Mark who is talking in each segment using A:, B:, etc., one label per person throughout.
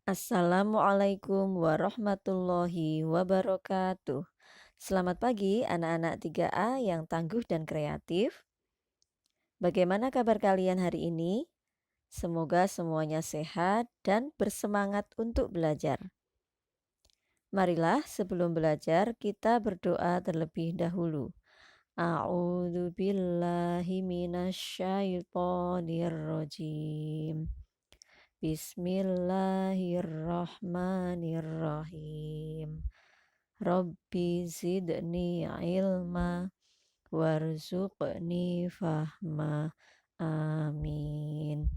A: Assalamualaikum warahmatullahi wabarakatuh. Selamat pagi anak-anak 3A yang tangguh dan kreatif. Bagaimana kabar kalian hari ini? Semoga semuanya sehat dan bersemangat untuk belajar. Marilah sebelum belajar kita berdoa terlebih dahulu. A'udzu billahi minasyaitonir rajim. Bismillahirrahmanirrahim. Rabbi zidni ilma warzuqni fahma. Amin.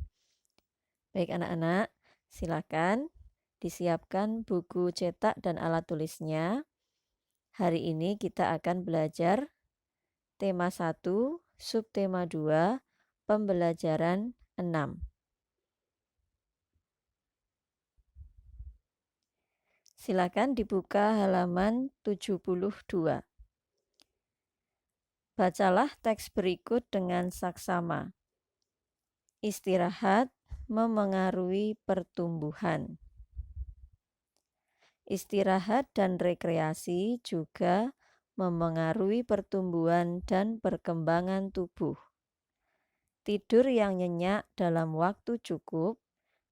A: Baik anak-anak, silakan disiapkan buku cetak dan alat tulisnya. Hari ini kita akan belajar tema 1, subtema 2, pembelajaran 6. Silakan dibuka halaman 72. Bacalah teks berikut dengan saksama. Istirahat memengaruhi pertumbuhan. Istirahat dan rekreasi juga memengaruhi pertumbuhan dan perkembangan tubuh. Tidur yang nyenyak dalam waktu cukup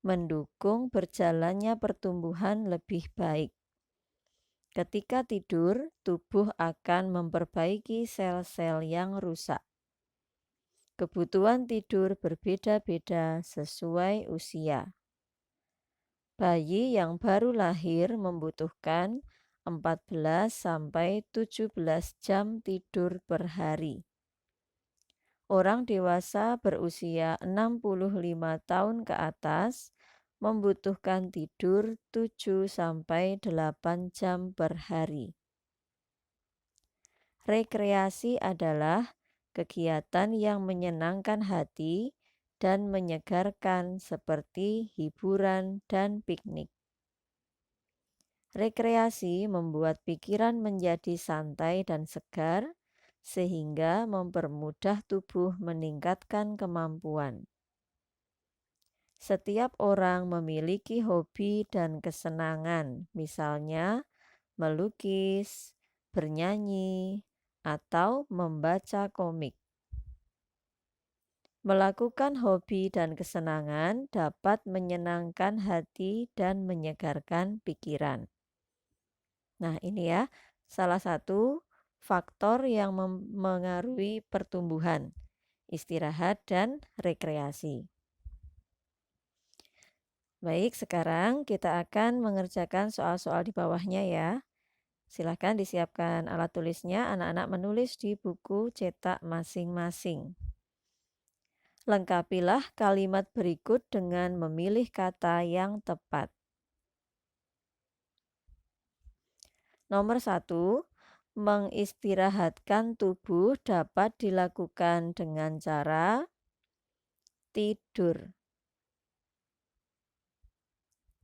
A: mendukung berjalannya pertumbuhan lebih baik. Ketika tidur, tubuh akan memperbaiki sel-sel yang rusak. Kebutuhan tidur berbeda-beda sesuai usia. Bayi yang baru lahir membutuhkan 14 sampai 17 jam tidur per hari. Orang dewasa berusia 65 tahun ke atas membutuhkan tidur 7 sampai 8 jam per hari. Rekreasi adalah kegiatan yang menyenangkan hati dan menyegarkan seperti hiburan dan piknik. Rekreasi membuat pikiran menjadi santai dan segar sehingga mempermudah tubuh meningkatkan kemampuan. Setiap orang memiliki hobi dan kesenangan, misalnya melukis, bernyanyi, atau membaca komik. Melakukan hobi dan kesenangan dapat menyenangkan hati dan menyegarkan pikiran. Nah, ini ya, salah satu faktor yang mempengaruhi pertumbuhan, istirahat dan rekreasi. Baik, sekarang kita akan mengerjakan soal-soal di bawahnya ya. Silakan disiapkan alat tulisnya, anak-anak menulis di buku cetak masing-masing. Lengkapilah kalimat berikut dengan memilih kata yang tepat. Nomor 1, mengistirahatkan tubuh dapat dilakukan dengan cara tidur.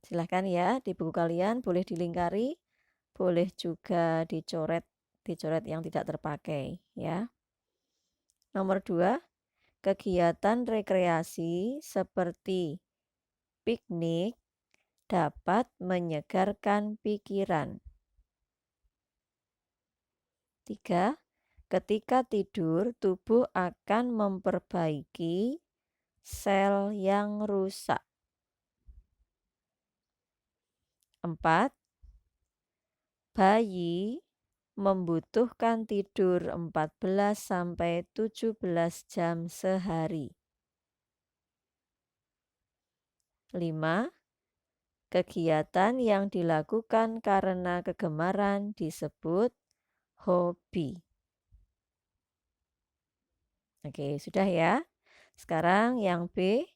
A: Silahkan ya, di buku kalian boleh dilingkari, boleh juga dicoret yang tidak terpakai ya. Nomor 2, kegiatan rekreasi seperti piknik dapat menyegarkan pikiran. 3, ketika tidur tubuh akan memperbaiki sel yang rusak. 4, bayi membutuhkan tidur 14 sampai 17 jam sehari. 5, kegiatan yang dilakukan karena kegemaran disebut hobi. Oke, sudah ya. Sekarang yang B,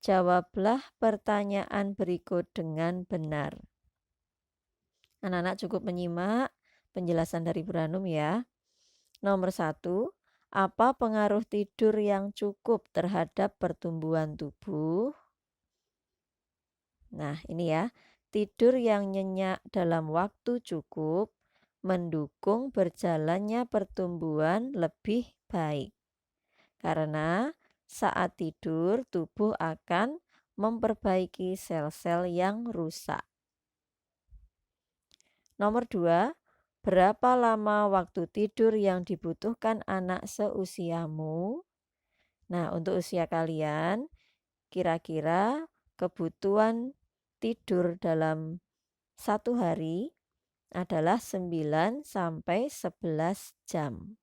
A: jawablah pertanyaan berikut dengan benar. Anak-anak cukup menyimak penjelasan dari Bu Ranum ya. Nomor 1, apa pengaruh tidur yang cukup terhadap pertumbuhan tubuh? Nah, ini ya. Tidur yang nyenyak dalam waktu cukup mendukung berjalannya pertumbuhan lebih baik. Karena saat tidur tubuh akan memperbaiki sel-sel yang rusak. Nomor 2, berapa lama waktu tidur yang dibutuhkan anak seusiamu? Nah, untuk usia kalian, kira-kira kebutuhan tidur dalam satu hari adalah 9 sampai 11 jam.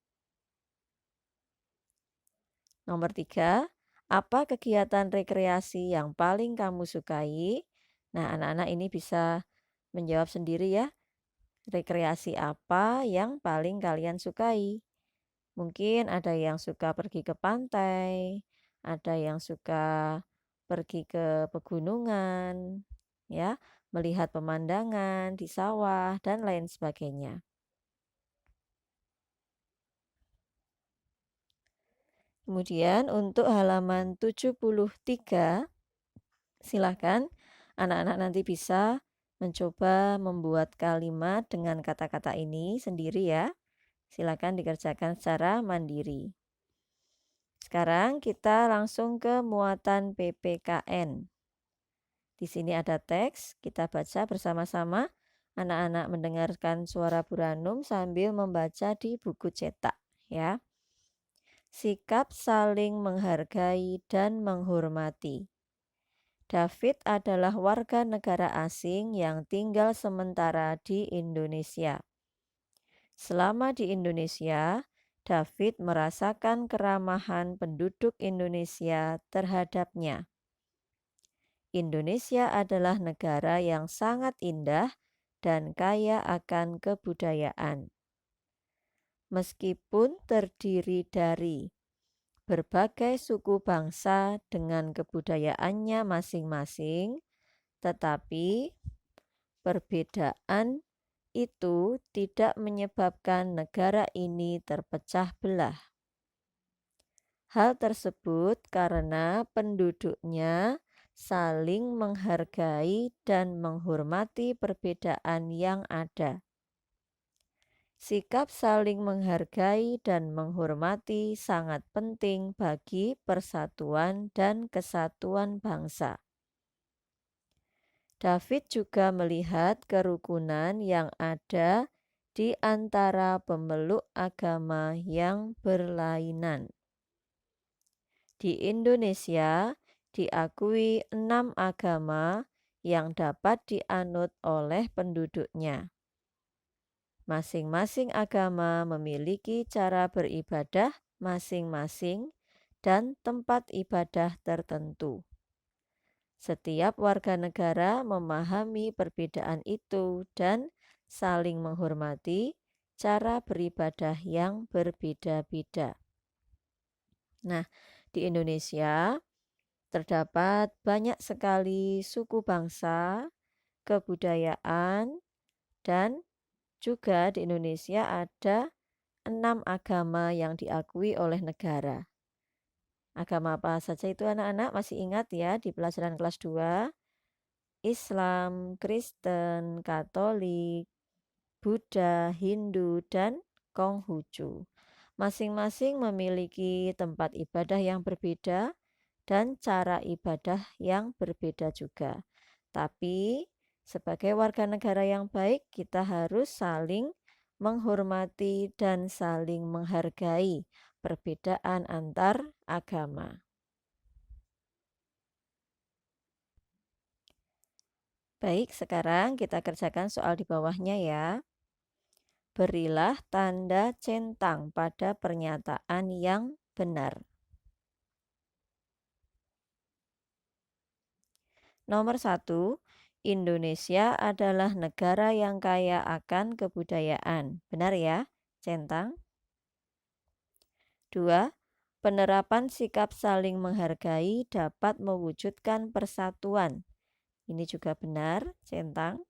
A: Nomor 3, apa kegiatan rekreasi yang paling kamu sukai? Nah, anak-anak ini bisa menjawab sendiri ya. Rekreasi apa yang paling kalian sukai? Mungkin ada yang suka pergi ke pantai, ada yang suka pergi ke pegunungan, ya, melihat pemandangan di sawah dan lain sebagainya. Kemudian untuk halaman 73, silahkan anak-anak nanti bisa mencoba membuat kalimat dengan kata-kata ini sendiri ya. Silakan dikerjakan secara mandiri. Sekarang kita langsung ke muatan PPKN. Di sini ada teks, kita baca bersama-sama. Anak-anak mendengarkan suara Buranum sambil membaca di buku cetak, ya. Sikap saling menghargai dan menghormati. David adalah warga negara asing yang tinggal sementara di Indonesia. Selama di Indonesia, David merasakan keramahan penduduk Indonesia terhadapnya. Indonesia adalah negara yang sangat indah dan kaya akan kebudayaan. Meskipun terdiri dari berbagai suku bangsa dengan kebudayaannya masing-masing, tetapi perbedaan itu tidak menyebabkan negara ini terpecah belah. Hal tersebut karena penduduknya saling menghargai dan menghormati perbedaan yang ada. Sikap saling menghargai dan menghormati sangat penting bagi persatuan dan kesatuan bangsa. David juga melihat kerukunan yang ada di antara pemeluk agama yang berlainan. Di Indonesia diakui 6 agama yang dapat dianut oleh penduduknya. Masing-masing agama memiliki cara beribadah masing-masing dan tempat ibadah tertentu. Setiap warga negara memahami perbedaan itu dan saling menghormati cara beribadah yang berbeda-beda. Nah, di Indonesia terdapat banyak sekali suku bangsa, kebudayaan, dan juga di Indonesia ada 6 agama yang diakui oleh negara. Agama apa saja itu anak-anak masih ingat ya di pelajaran kelas 2? Islam, Kristen, Katolik, Buddha, Hindu, dan Konghucu. Masing-masing memiliki tempat ibadah yang berbeda dan cara ibadah yang berbeda juga. Tapi sebagai warga negara yang baik, kita harus saling menghormati dan saling menghargai perbedaan antar agama. Baik, sekarang kita kerjakan soal di bawahnya ya. Berilah tanda centang pada pernyataan yang benar. Nomor 1, Indonesia adalah negara yang kaya akan kebudayaan. Benar ya? Centang. 2, penerapan sikap saling menghargai dapat mewujudkan persatuan. Ini juga benar, centang.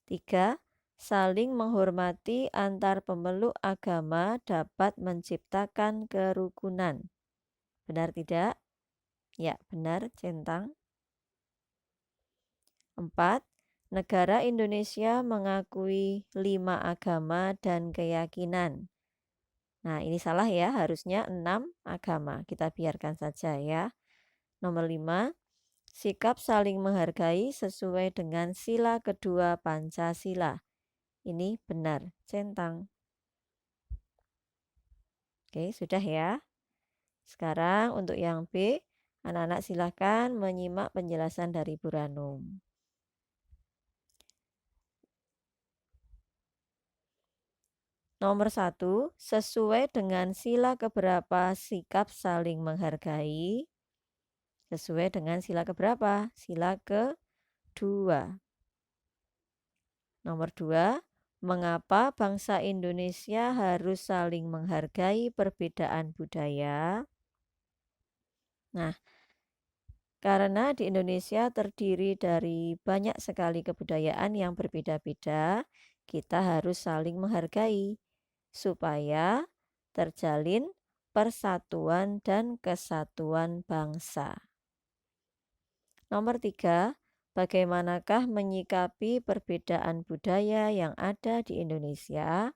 A: 3, saling menghormati antar pemeluk agama dapat menciptakan kerukunan. Benar tidak? Ya, benar, centang. 4, negara Indonesia mengakui 5 agama dan keyakinan. Nah, ini salah ya, harusnya 6 agama. Kita biarkan saja ya. Nomor 5, sikap saling menghargai sesuai dengan sila kedua Pancasila. Ini benar, centang. Oke, sudah ya. Sekarang untuk yang B, anak-anak silakan menyimak penjelasan dari Bu Ranum. Nomor 1, sesuai dengan sila keberapa sikap saling menghargai? Sesuai dengan sila keberapa? Sila kedua. Nomor 2, mengapa bangsa Indonesia harus saling menghargai perbedaan budaya? Nah, karena di Indonesia terdiri dari banyak sekali kebudayaan yang berbeda-beda, kita harus saling menghargai supaya terjalin persatuan dan kesatuan bangsa. Nomor 3, bagaimanakah menyikapi perbedaan budaya yang ada di Indonesia?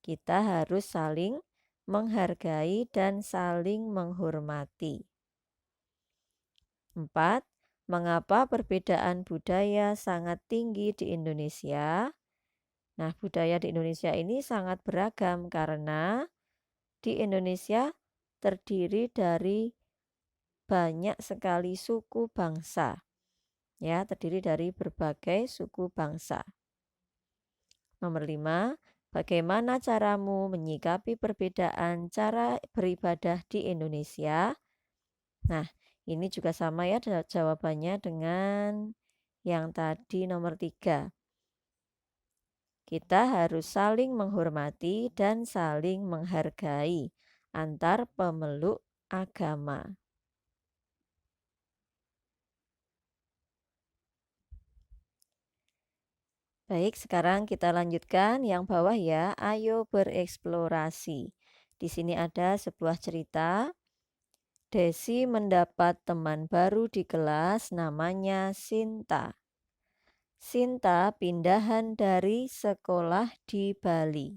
A: Kita harus saling menghargai dan saling menghormati. 4, mengapa perbedaan budaya sangat tinggi di Indonesia? Nah, budaya di Indonesia ini sangat beragam karena di Indonesia terdiri dari banyak sekali suku bangsa. Ya, terdiri dari berbagai suku bangsa. Nomor 5, bagaimana caramu menyikapi perbedaan cara beribadah di Indonesia? Nah, ini juga sama ya jawabannya dengan yang tadi nomor 3. Kita harus saling menghormati dan saling menghargai antar pemeluk agama. Baik, sekarang kita lanjutkan yang bawah ya. Ayo bereksplorasi. Di sini ada sebuah cerita. Desi mendapat teman baru di kelas namanya Sinta. Sinta pindahan dari sekolah di Bali.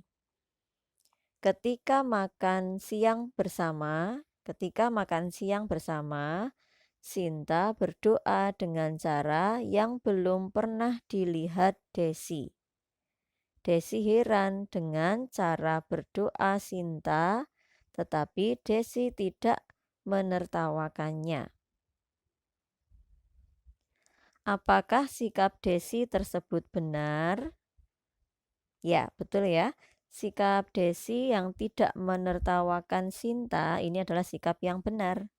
A: Ketika makan siang bersama, Sinta berdoa dengan cara yang belum pernah dilihat Desi. Desi heran dengan cara berdoa Sinta, tetapi Desi tidak menertawakannya. Apakah sikap Desi tersebut benar? Ya, betul ya. Sikap Desi yang tidak menertawakan Sinta ini adalah sikap yang benar.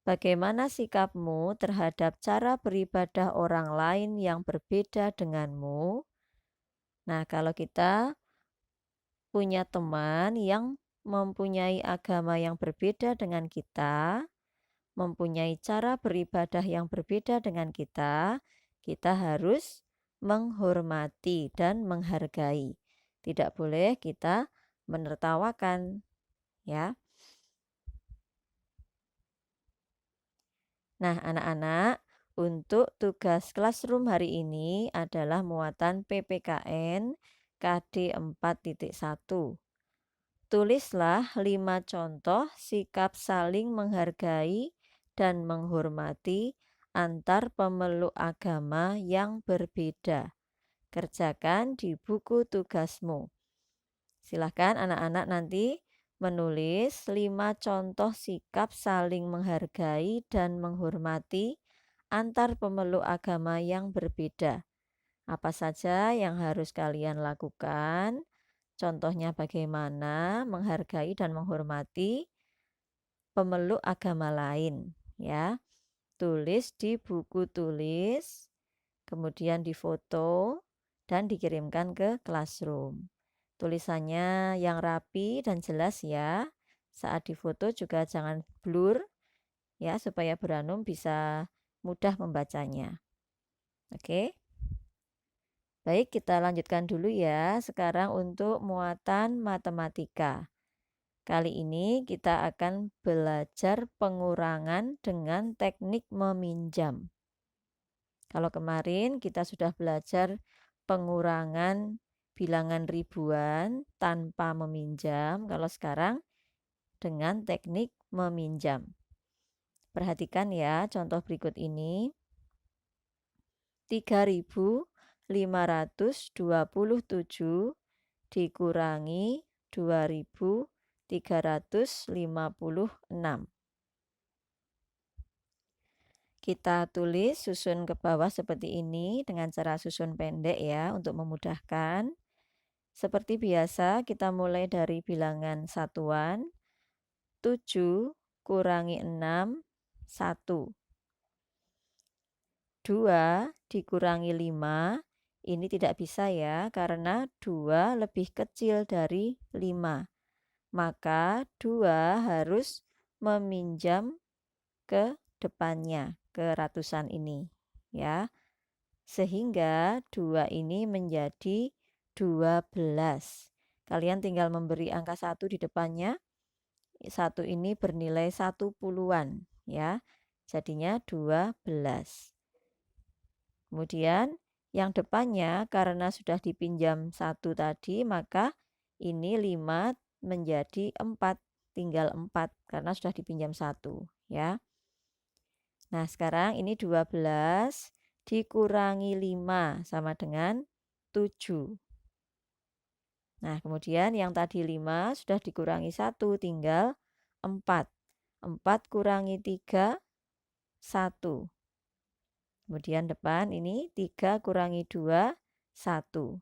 A: Bagaimana sikapmu terhadap cara beribadah orang lain yang berbeda denganmu? Nah, kalau kita punya teman yang mempunyai agama yang berbeda dengan kita, mempunyai cara beribadah yang berbeda dengan kita harus menghormati dan menghargai. Tidak boleh kita menertawakan, ya. Nah, anak-anak, untuk tugas classroom hari ini adalah muatan PPKN KD 4.1. Tulislah 5 contoh sikap saling menghargai dan menghormati antar pemeluk agama yang berbeda. Kerjakan di buku tugasmu. Silahkan anak-anak nanti menulis 5 contoh sikap saling menghargai dan menghormati antar pemeluk agama yang berbeda. Apa saja yang harus kalian lakukan? Contohnya bagaimana menghargai dan menghormati pemeluk agama lain, ya. Tulis di buku tulis, kemudian difoto dan dikirimkan ke classroom. Tulisannya yang rapi dan jelas ya. Saat difoto juga jangan blur ya supaya Bu Ranum bisa mudah membacanya. Oke. Baik, kita lanjutkan dulu ya. Sekarang untuk muatan matematika. Kali ini kita akan belajar pengurangan dengan teknik meminjam. Kalau kemarin kita sudah belajar pengurangan bilangan ribuan tanpa meminjam, kalau sekarang dengan teknik meminjam. Perhatikan ya contoh berikut ini. 3.527 dikurangi 2.356. Kita tulis susun ke bawah seperti ini dengan cara susun pendek ya untuk memudahkan. Seperti biasa kita mulai dari bilangan satuan. 7 kurangi 6, 1. 2 dikurangi 5, ini tidak bisa ya karena 2 lebih kecil dari 5. Maka 2 harus meminjam ke depannya, ke ratusan ini ya. Sehingga 2 ini menjadi 12. Kalian tinggal memberi angka 1 di depannya. 1 ini bernilai 1 puluhan ya. Jadinya 12. Kemudian yang depannya karena sudah dipinjam 1 tadi, maka ini 5 menjadi 4, tinggal 4 karena sudah dipinjam 1 ya. Nah, sekarang ini 12 dikurangi 5 sama dengan 7. Nah, kemudian yang tadi 5 sudah dikurangi 1 tinggal 4. 4 kurangi 3, 1. Kemudian depan ini 3 kurangi 2, 1.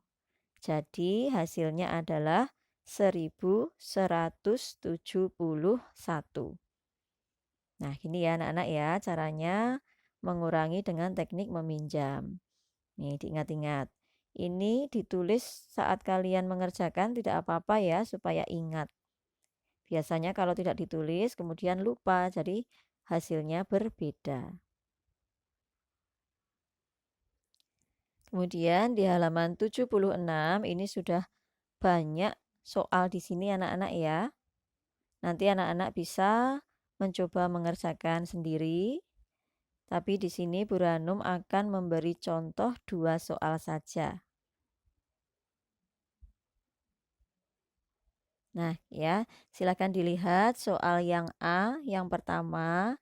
A: Jadi hasilnya adalah 1171. Nah, gini ya anak-anak ya caranya mengurangi dengan teknik meminjam. Nih, diingat-ingat. Ini ditulis saat kalian mengerjakan tidak apa-apa ya supaya ingat. Biasanya kalau tidak ditulis kemudian lupa, jadi hasilnya berbeda. Kemudian di halaman 76 ini sudah banyak soal di sini anak-anak ya. Nanti anak-anak bisa mencoba mengerjakan sendiri. Tapi di sini Bu Ranum akan memberi contoh 2 soal saja. Nah, ya, silakan dilihat soal yang A yang pertama.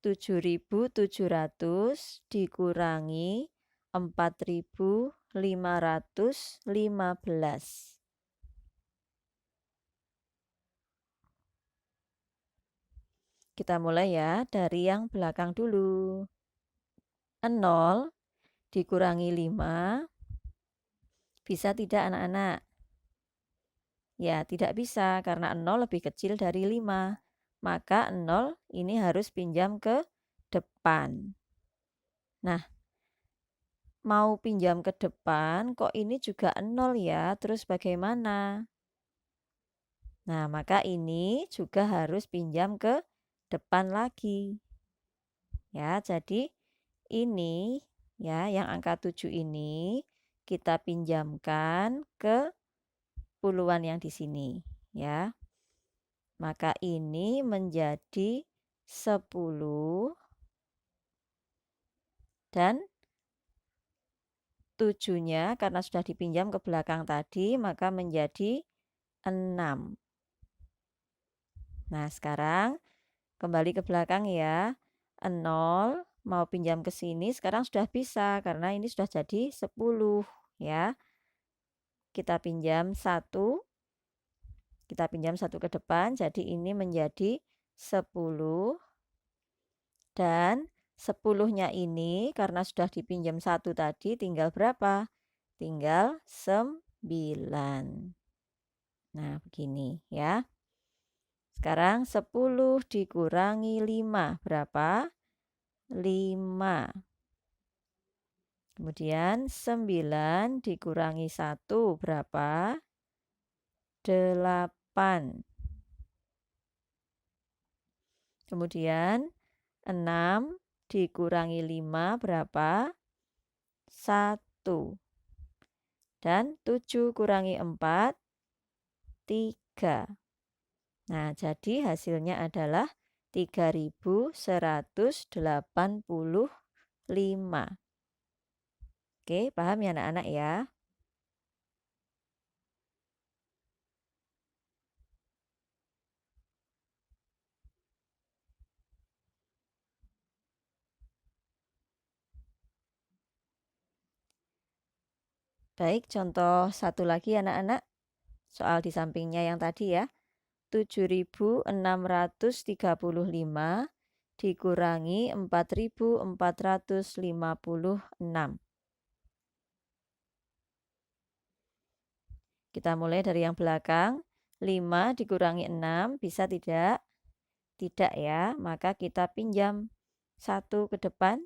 A: 7.700 dikurangi 4.515. Kita mulai ya dari yang belakang dulu. 0 dikurangi 5. Bisa tidak anak-anak? Ya, tidak bisa karena 0 lebih kecil dari 5. Maka 0 ini harus pinjam ke depan. Nah, mau pinjam ke depan kok ini juga 0 ya, terus bagaimana? Nah, maka ini juga harus pinjam ke depan lagi. Ya, jadi ini ya yang angka 7 ini kita pinjamkan ke puluhan yang di sini ya. Maka ini menjadi 10 dan 7-nya karena sudah dipinjam ke belakang tadi maka menjadi 6. Nah, sekarang kembali ke belakang ya. 0 mau pinjam ke sini sekarang sudah bisa karena ini sudah jadi 10 ya. Kita pinjam 1. Kita pinjam 1 ke depan jadi ini menjadi 10 dan 10-nya ini karena sudah dipinjam 1 tadi tinggal berapa? Tinggal 9. Nah, begini ya. Sekarang 10 dikurangi 5 berapa? 5. Kemudian 9 dikurangi 1 berapa? 8. Kemudian 6 dikurangi 5 berapa? 1. Dan 7 kurangi 4, 3. Nah, jadi hasilnya adalah 3.185. Oke, paham ya anak-anak ya? Baik, contoh satu lagi anak-anak. Soal di sampingnya yang tadi ya. 7.635 dikurangi 4.456. Kita mulai dari yang belakang. 5 dikurangi 6 bisa tidak? Tidak ya, maka kita pinjam 1 ke depan.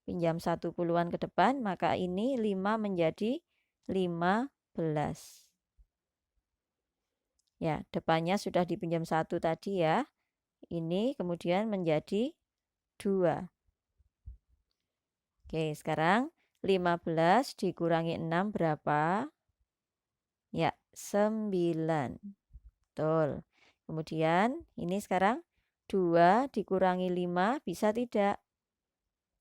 A: Pinjam 1 puluhan ke depan, maka ini 5 menjadi 15. Ya, depannya sudah dipinjam 1 tadi ya. Ini kemudian menjadi 2. Oke, sekarang 15 dikurangi 6 berapa? Ya, 9. Betul. Kemudian ini sekarang 2 dikurangi 5 bisa tidak?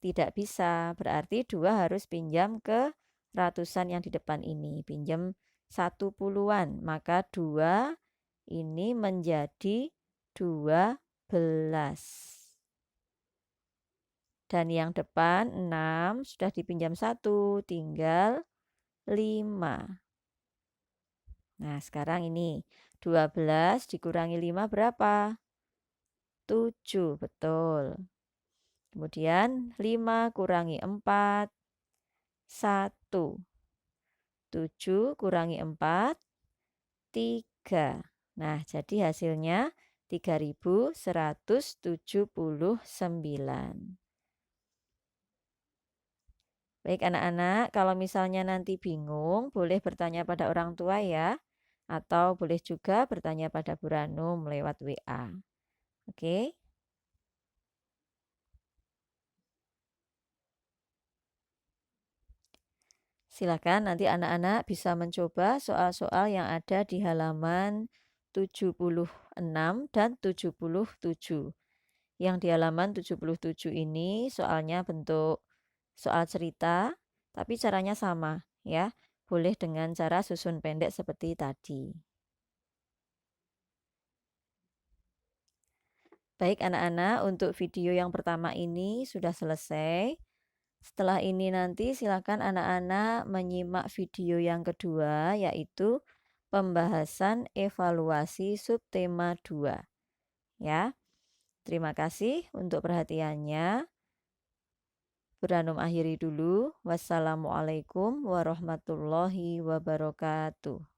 A: Tidak bisa. Berarti 2 harus pinjam ke ratusan yang di depan ini. Pinjam 1 puluhan. Maka 2 ini menjadi 12. Dan yang depan 6 sudah dipinjam 1, tinggal 5. Nah, sekarang ini 12 dikurangi 5 berapa? 7, betul. Kemudian 5 kurangi 4, 1. 7 kurangi 4, 3. Nah, jadi hasilnya 3.179. Baik anak-anak, kalau misalnya nanti bingung, boleh bertanya pada orang tua ya. Atau boleh juga bertanya pada Bu Ranum lewat WA. Oke? Silakan nanti anak-anak bisa mencoba soal-soal yang ada di halaman 76 dan 77. Yang di halaman 77 ini soalnya bentuk soal cerita, tapi caranya sama ya. Boleh dengan cara susun pendek seperti tadi. Baik anak-anak, untuk video yang pertama ini sudah selesai. Setelah ini nanti silakan anak-anak menyimak video yang kedua, yaitu pembahasan evaluasi subtema 2. Ya, terima kasih untuk perhatiannya. Bu Ranum akhiri dulu. Wassalamualaikum warahmatullahi wabarakatuh.